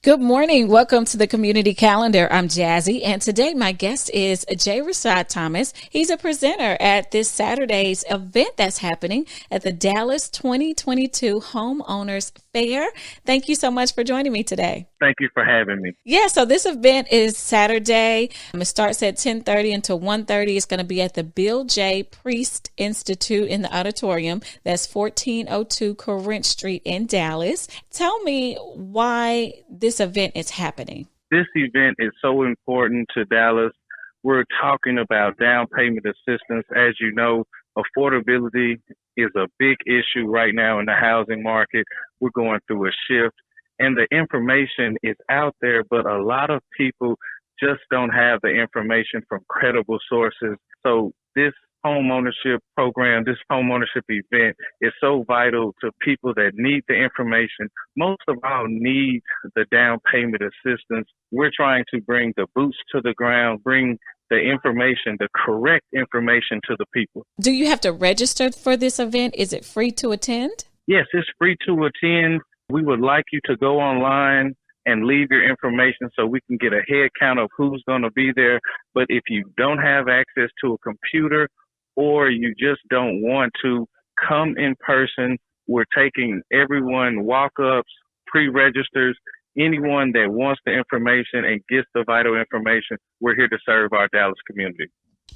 Good morning. Welcome to the Community Calendar. I'm Jazze, and today my guest is J Rashad Thomas. He's a presenter at this Saturday's event that's happening at the Dallas 2022 Homeowners Fair. Thank you so much for joining me today. Thank you for having me. Yeah, so this event is Saturday. It starts at 10:30 until 1:30. It's going to be at the Bill J. Priest Institute in the Auditorium. That's 1402 Corinth St in Dallas. Tell me why this event is happening. This event is so important to Dallas. We're talking about down payment assistance. As you know, affordability is a big issue right now in the housing market. We're going through a shift, and the information is out there, but a lot of people just don't have the information from credible sources. So this homeownership program, this homeownership event is so vital to people that need the information. Most of all need the down payment assistance. We're trying to bring the boots to the ground, bring the information, the correct information to the people. Do you have to register for this event? Is it free to attend? Yes, it's free to attend. We would like you to go online and leave your information so we can get a head count of who's going to be there. But if you don't have access to a computer or you just don't want to come in person, we're taking everyone, walk-ups, pre-registers, anyone that wants the information and gets the vital information. We're here to serve our Dallas community.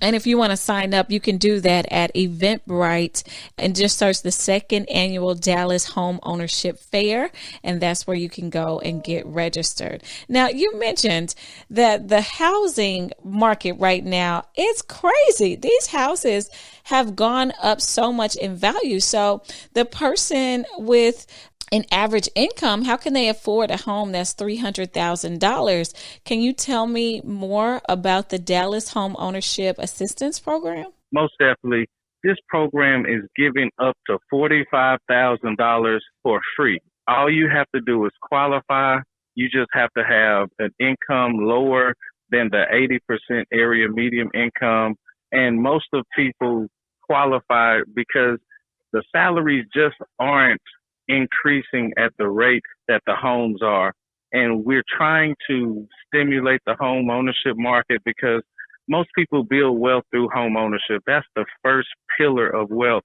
And if you want to sign up, you can do that at Eventbrite and just search the second annual Dallas Home Ownership Fair. And that's where you can go and get registered. Now, you mentioned that the housing market right now, it's crazy. These houses have gone up so much in value. So the person with an average income, how can they afford a home that's $300,000? Can you tell me more about the Dallas Home Ownership Assistance Program? Most definitely. This program is giving up to $45,000 for free. All you have to do is qualify. You just have to have an income lower than the 80% area median income. And most of people qualify because the salaries just aren't increasing at the rate that the homes are. And we're trying to stimulate the home ownership market because most people build wealth through home ownership. That's the first pillar of wealth.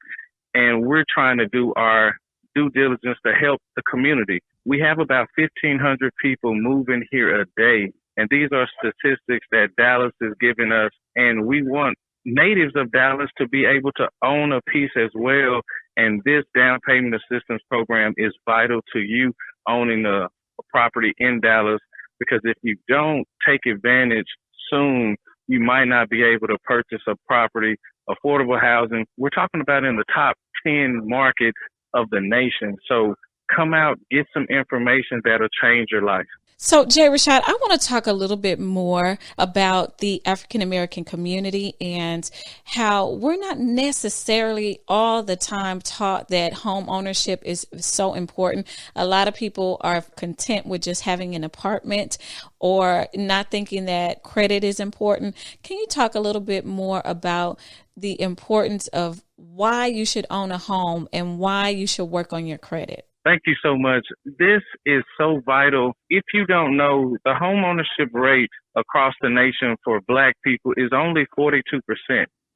And we're trying to do our due diligence to help the community. We have about 1,500 people moving here a day. And these are statistics that Dallas is giving us. And we want natives of Dallas to be able to own a piece as well. And this down payment assistance program is vital to you owning a property in Dallas, because if you don't take advantage soon, you might not be able to purchase a property. Affordable housing, we're talking about in the top 10 market of the nation. So come out, get some information that'll change your life. So, J Rashad, I want to talk a little bit more about the African American community and how we're not necessarily all the time taught that home ownership is so important. A lot of people are content with just having an apartment or not thinking that credit is important. Can you talk a little bit more about the importance of why you should own a home and why you should work on your credit? Thank you so much. This is so vital. If you don't know, the home ownership rate across the nation for Black people is only 42%.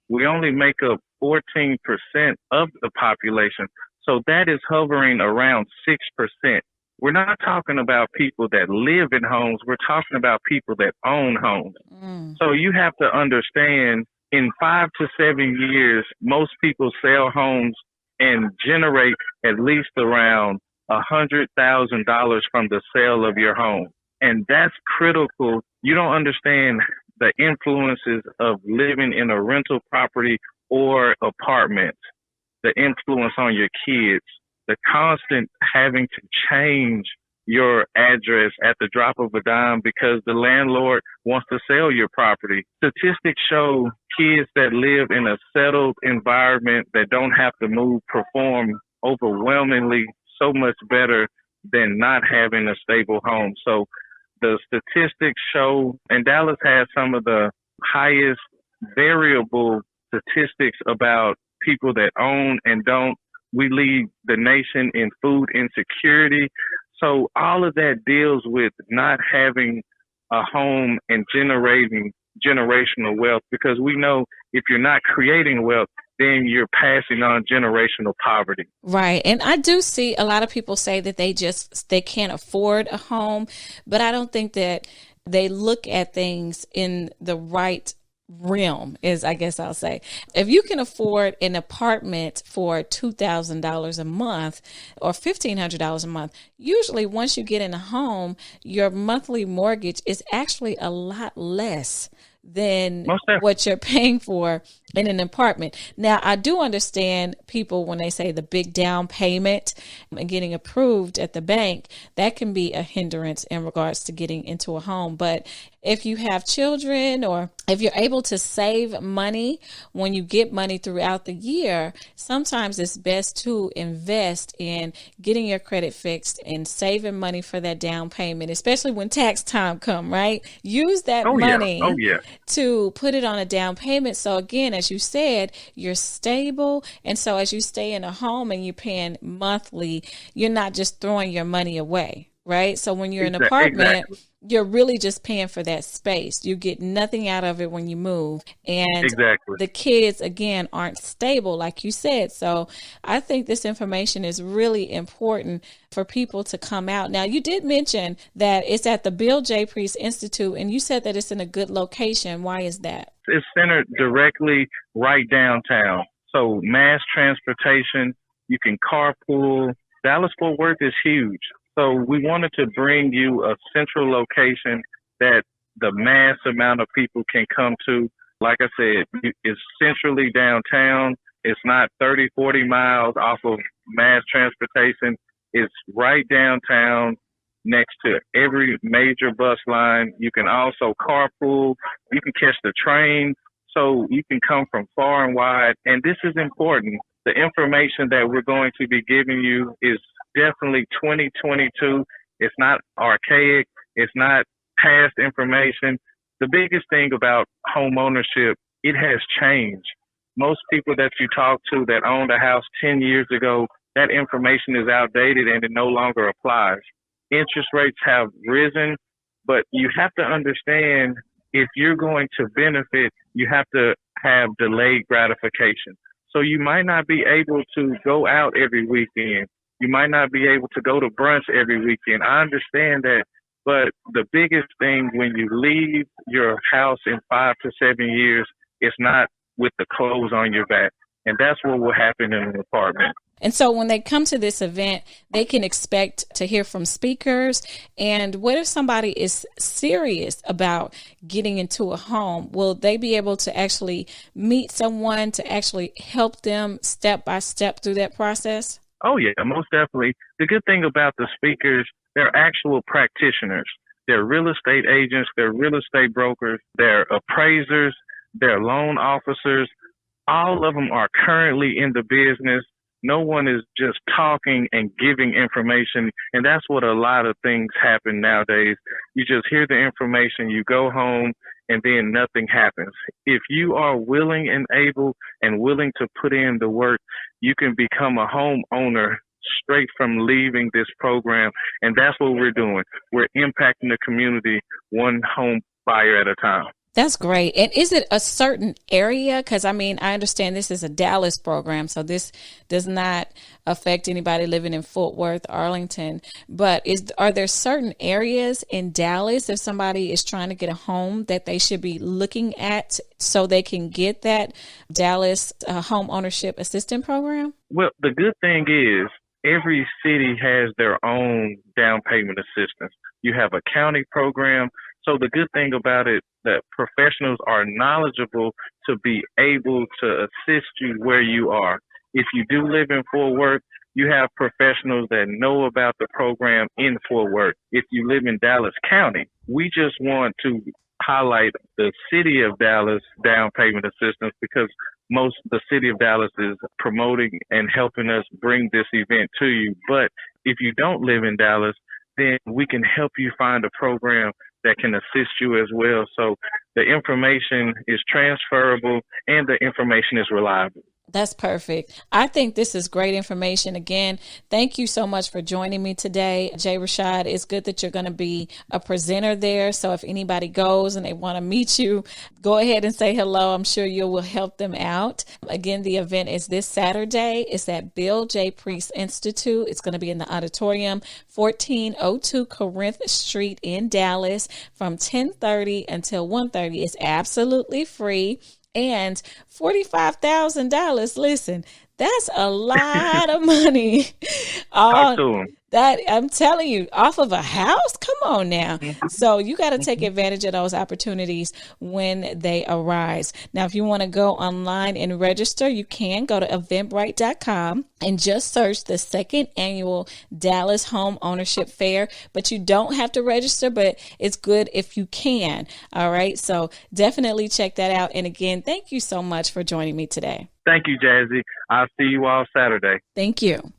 We only make up 14% of the population. So that is hovering around 6%. We're not talking about people that live in homes. We're talking about people that own homes. So you have to understand, in 5 to 7 years, most people sell homes and generate at least around $100,000 from the sale of your home. And that's critical. You don't understand the influences of living in a rental property or apartment, the influence on your kids, the constant having to change your address at the drop of a dime because the landlord wants to sell your property. Statistics show kids that live in a settled environment that don't have to move perform overwhelmingly so much better than not having a stable home. So the statistics show, and Dallas has some of the highest variable statistics about people that own and don't. We lead the nation in food insecurity. So all of that deals with not having a home and generating generational wealth, because we know if you're not creating wealth, then you're passing on generational poverty. Right. And I do see a lot of people say that they can't afford a home, but I don't think that they look at things in the right realm, is I guess I'll say. If you can afford an apartment for $2,000 a month or $1,500 a month, usually once you get in a home, your monthly mortgage is actually a lot less than what you're paying for in an apartment. Now, I do understand people when they say the big down payment and getting approved at the bank, that can be a hindrance in regards to getting into a home. But if you have children, or if you're able to save money when you get money throughout the year, sometimes it's best to invest in getting your credit fixed and saving money for that down payment, especially when tax time come, right? Use that money to put it on a down payment. So again, as you said, you're stable. And so as you stay in a home and you're paying monthly, you're not just throwing your money away, right? So when you're in an apartment, you're really just paying for that space. You get nothing out of it when you move. And the kids, again, aren't stable, like you said. So I think this information is really important for people to come out. Now, you did mention that it's at the Bill J. Priest Institute, and you said that it's in a good location. Why is that? It's centered directly right downtown. So mass transportation, you can carpool. Dallas-Fort Worth is huge. So we wanted to bring you a central location that the mass amount of people can come to. Like I said, it's centrally downtown. It's not 30, 40 miles off of mass transportation. It's right downtown next to every major bus line. You can also carpool. You can catch the train. So you can come from far and wide. And this is important. The information that we're going to be giving you is definitely 2022. It's not archaic. It's not past information. The biggest thing about home ownership, it has changed. Most people that you talk to that owned a house 10 years ago, that information is outdated and it no longer applies. Interest rates have risen, but you have to understand, if you're going to benefit, you have to have delayed gratification. So you might not be able to go out every weekend. You might not be able to go to brunch every weekend. I understand that. But the biggest thing when you leave your house in 5 to 7 years, it's not with the clothes on your back. And that's what will happen in an apartment. And so when they come to this event, they can expect to hear from speakers. And what if somebody is serious about getting into a home? Will they be able to actually meet someone to actually help them step by step through that process? Oh, yeah, most definitely. The good thing about the speakers, they're actual practitioners. They're real estate agents. They're real estate brokers. They're appraisers. They're loan officers. All of them are currently in the business. No one is just talking and giving information. And that's what a lot of things happen nowadays. You just hear the information, you go home, and then nothing happens. If you are willing and able and willing to put in the work, you can become a homeowner straight from leaving this program. And that's what we're doing. We're impacting the community one home buyer at a time. That's great. And is it a certain area? Because, I mean, I understand this is a Dallas program, so this does not affect anybody living in Fort Worth, Arlington. But are there certain areas in Dallas, if somebody is trying to get a home, that they should be looking at so they can get that Dallas home ownership assistance program? Well, the good thing is every city has their own down payment assistance. You have a county program. So the good thing about it, that professionals are knowledgeable to be able to assist you where you are. If you do live in Fort Worth, you have professionals that know about the program in Fort Worth. If you live in Dallas County, we just want to highlight the city of Dallas down payment assistance, because the city of Dallas is promoting and helping us bring this event to you. But if you don't live in Dallas, then we can help you find a program that can assist you as well. So the information is transferable and the information is reliable. That's perfect. I think this is great information. Again, thank you so much for joining me today, J Rashad. It's good that you're going to be a presenter there. So if anybody goes and they want to meet you, go ahead and say hello. I'm sure you will help them out. Again, the event is this Saturday. It's at Bill J. Priest Institute. It's going to be in the Auditorium, 1402 Corinth Street in Dallas from 10:30 until 1:30. It's absolutely free. And $45,000. Listen, that's a lot of money. That I'm telling you, off of a house. Come on now. So you got to take advantage of those opportunities when they arise. Now, if you want to go online and register, you can go to eventbrite.com and just search the second annual Dallas Home Ownership Fair. But you don't have to register, but it's good if you can. All right. So definitely check that out. And again, thank you so much for joining me today. Thank you, Jazzy. I'll see you all Saturday. Thank you.